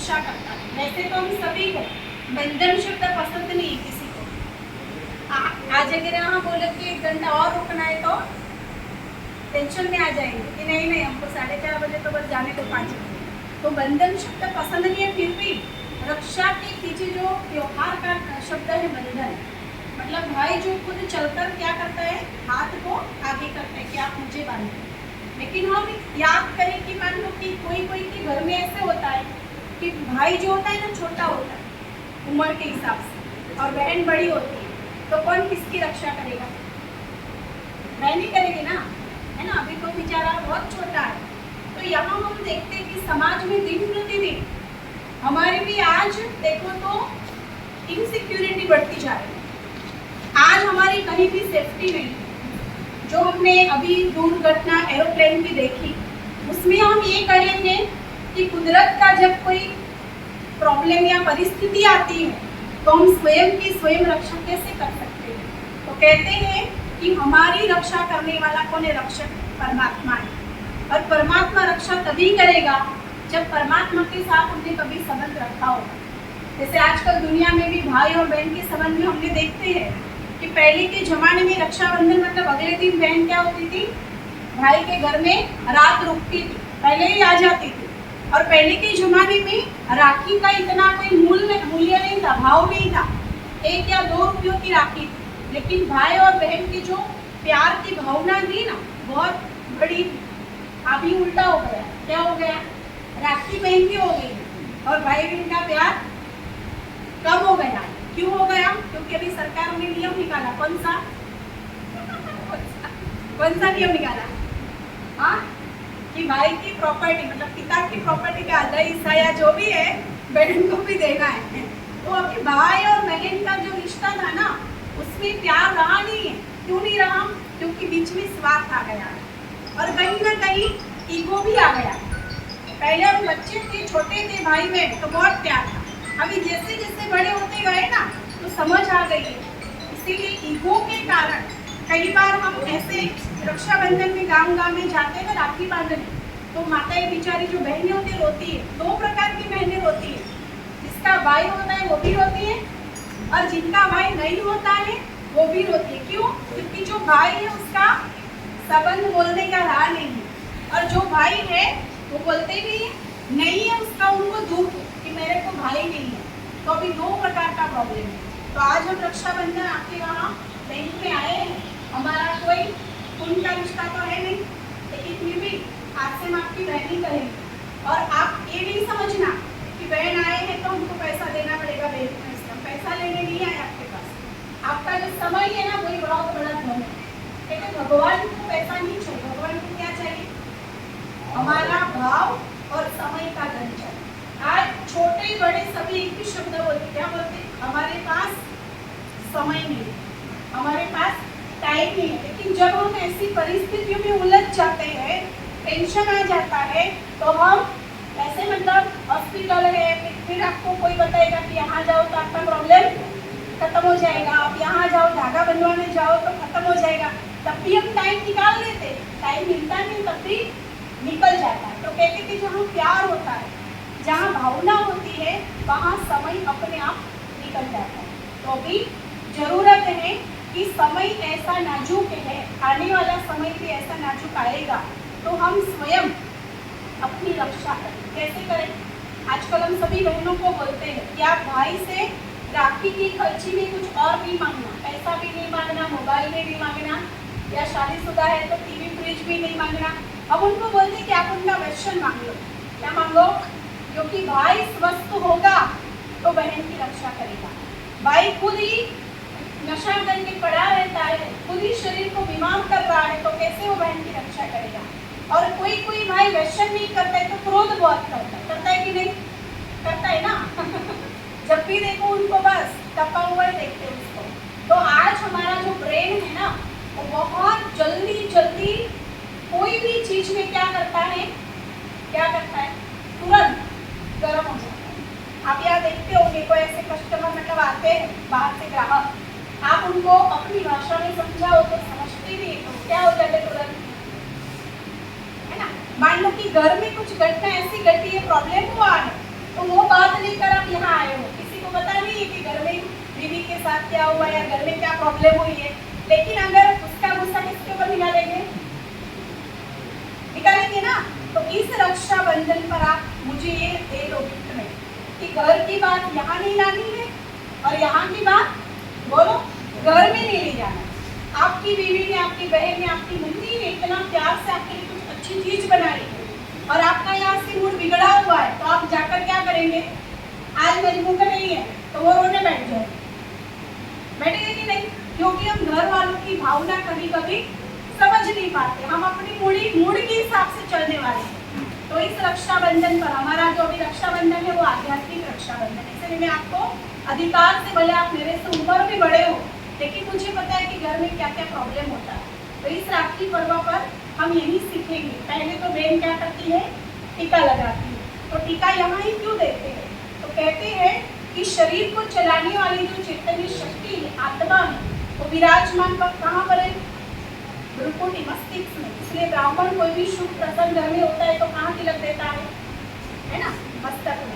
रक्षा करता है। वैसे तो हम सभी को बंधन शब्द पसंद नहीं है किसी को। आज अगर यहाँ बोले कि 1 घंटा और रुकना है तो टेंशन में आ जाएंगे कि नहीं नहीं हमको 4:30 बजे तो बस जाने को 5 बजे। तो बंधन शब्द पसंद नहीं है, फिर भी रक्षा के पीछे जो त्योहार का शब्द है बंधन, मतलब भाई जो खुद चलकर क्या करता है, हाथ को आगे करता है कि आप मुझे बांधो। लेकिन हम याद करें कि मान लो कि कोई के घर में ऐसे होता है कि भाई जो होता है ना छोटा होता है उम्र के हिसाब से और बहन बड़ी होती है, तो कौन किसकी रक्षा करेगा? बहन ही करेगी ना, है ना। अभी तो बेचारा बहुत छोटा है। तो यहाँ हम देखते हैं कि समाज में दिन प्रतिदिन हमारे भी आज देखो तो इनसिक्योरिटी बढ़ती जा रही है। आज हमारी कहीं भी सेफ्टी नहीं है। जो हमने अभी दुर्घटना एरोप्लेन की देखी, उसमें हम ये कहेंगे कि कुदरत का जब कोई प्रॉब्लम या परिस्थिति आती है तो हम स्वयं की स्वयं रक्षा कैसे कर सकते हैं? तो कहते हैं कि हमारी रक्षा करने वाला कौन है? रक्षक परमात्मा है। और परमात्मा रक्षा तभी करेगा जब परमात्मा के साथ हमने कभी संबंध रखा होगा। जैसे आजकल दुनिया में भी भाई और बहन के संबंध में हमने देखते हैं कि पहले के जमाने में रक्षाबंधन मतलब अगले दिन बहन क्या होती थी, भाई के घर में रात रुकती थी, पहले ही आ जाती थी। और पहले के जमाने में राखी का इतना कोई मूल्य नहीं था, भाव नहीं था, 1 या 2 रुपयों की राखी थी। लेकिन भाई और बहन की जो प्यार की भावना थी ना, बहुत बड़ी। अभी उल्टा हो गया। क्या हो गया? राखी महंगी हो गई और भाई बहन का प्यार कम हो गया। क्यों हो गया? क्योंकि अभी सरकार ने नियम निकाला। कौन सा नियम निकाला? हाँ, कि भाई की प्रॉपर्टी मतलब पिता की प्रॉपर्टी का आधा हिस्सा या जो भी है बहन को भी देना है। तो अभी भाई और बहन का जो रिश्ता था ना, उसमें प्यार रहा नहीं है। क्यों नहीं रहा? क्योंकि बीच में स्वार्थ आ गया और कहीं ना कहीं ईगो भी आ गया। पहले हम बच्चे थे, छोटे थे भाई बहन, तो बहुत प्यार था। अभी जैसे जैसे बड़े होते गए ना तो समझ आ गई है। इसीलिए ईगो के कारण कई बार हम ऐसे रक्षाबंधन में गांव में जाते हैं राखी बांधने, तो माताएं बेचारी जो बहनें होती है रोती है। 2 प्रकार की बहनें रोती है, जिसका भाई होता है वो भी रोती है और जिनका भाई नहीं होता है वो भी रोती है। क्यों? क्योंकि जो भाई है उसका संबंध बोलने का रहा नहीं है और जो भाई है वो बोलते भी नहीं है उसका, उनको दुख कि मेरे को भाई नहीं है। तो अभी 2 प्रकार का प्रॉब्लम है। तो आज हम रक्षाबंधन आपके वहाँ बैंक में आए हैं। हमारा कोई खून का रिश्ता तो है नहीं, लेकिन फिर भी आज से हम आपकी बहनी कहेंगे। और आप ये नहीं समझना कि बहन आए हैं तो हमको पैसा देना पड़ेगा बैंक में। इसका पैसा लेने नहीं आए आपके पास। आपका जो समय है ना वही बहुत बड़ा धन है। लेकिन भगवान को पैसा नहीं चाहिए। भगवान को क्या चाहिए? हमारा भाव और समय का धन चाहिए। आज छोटे बड़े सभी एक ही शब्द बोलते, क्या बोलते? हमारे पास समय नहीं है, हमारे पास टाइम नहीं है। लेकिन जब हम ऐसी परिस्थितियों में उलझ जाते हैं, टेंशन आ जाता है, तो हम ऐसे मतलब हॉस्पिटल है, फिर आपको कोई बताएगा कि यहाँ जाओ तो आपका प्रॉब्लम खत्म हो जाएगा, आप यहाँ जाओ धागा बनवाने जाओ तो खत्म हो जाएगा। तब भी हम टाइम निकाल लेते, टाइम मिलता नहीं तब भी निकल जाता है। तो कहते कि जहाँ प्यार होता है, जहाँ भावना होती है, वहाँ समय अपने आप निकल जाता है। तो अभी जरूरत है कि समय ऐसा नाजुक है, आने वाला समय भी ऐसा नाजुक आएगा, तो हम स्वयं अपनी रक्षा करें। कैसे करें? आजकल हम सभी बहनों को बोलते हैं कि आप भाई से राखी की खर्ची में कुछ और भी मांगना, पैसा भी नहीं मांगना, मोबाइल भी नहीं मांगना, या शादीशुदा है तो टीवी फ्रिज भी नहीं मांगना। अब उनको बोलते हैं कि आप उनका वेशन मांग लो। क्या मांगो? क्योंकि भाई स्वस्थ होगा तो बहन की रक्षा करेगा। भाई खुद ही नशा करके पड़ा रहता है, खुद ही शरीर को बीमार कर रहा है, तो कैसे वो बहन की रक्षा करेगा? और कोई भाई वेशन नहीं करता है तो क्रोध बहुत करता है कि नहीं करता है ना? जब भी देखो उनको बस तपा हुआ ही देखते हैं उसको। तो आज हमारा जो ब्रेन है ना, वो बहुत जल्दी कोई भी चीज में क्या करता है, तुरंत गर्म हो जाता है। आप यहाँ देखते होंगे कोई ऐसे कस्टमर मतलब आते हैं बाहर से ग्राहक, आप उनको अपनी भाषा में समझाओ तो समझते नहीं, तो क्या हो जाते तुरंत, है ना। मान लो कि घर में कुछ घटना ऐसी घटी है, प्रॉब्लम हुआ है, तो वो बात लेकर आप यहाँ आए हो, किसी को पता नहीं है कि घर में बीवी के साथ क्या हुआ या घर में क्या प्रॉब्लम हुई है, लेकिन अगर उसका गुस्सा किसके ऊपर निकालेंगे, निकालेंगे ना। तो इस रक्षाबंधन पर आप मुझे ये दे दो गिफ्ट में कि घर की बात यहाँ नहीं लानी है और यहाँ की बात बोलो घर में नहीं ले जाना। आपकी बीवी ने, आपकी बहन ने, आपकी मम्मी ने इतना प्यार से आपके लिए कुछ अच्छी चीज बनाई है और आपका यहाँ से मूड बिगड़ा हुआ है, तो आप जाकर क्या करेंगे, आज मेरी मुंह में नहीं है तो वो रोने बैठ जाएंगे, बैठेंगे कि नहीं, क्योंकि हम घर वालों की भावना कभी कभी समझ नहीं पाते, हम अपनी मूड के हिसाब से चलने वाले हैं। तो इस रक्षाबंधन पर, हमारा जो अभी रक्षाबंधन है वो आध्यात्मिक रक्षाबंधन है, इसलिए मैं आपको अधिकार से, भले आप मेरे से उम्र भी बड़े हो, लेकिन मुझे पता है कि घर में क्या क्या प्रॉब्लम होता है। तो इस राखी पर्व पर हम यही सीखेंगे। पहले तो बहन क्या करती है, टीका लगाती है। तो टीका यहाँ ही क्यों देते हैं, तो कहते हैं कि शरीर को चलाने वाली जो चैतन्य शक्ति है, आत्मा है, वो विराजमान कहाँ पर है, भ्रुकुटी, मस्तिष्क में। इसलिए ब्राह्मण कोई भी शुभ प्रसंग घर में होता है तो कहाँ तिलक देता है ना, मस्तक में।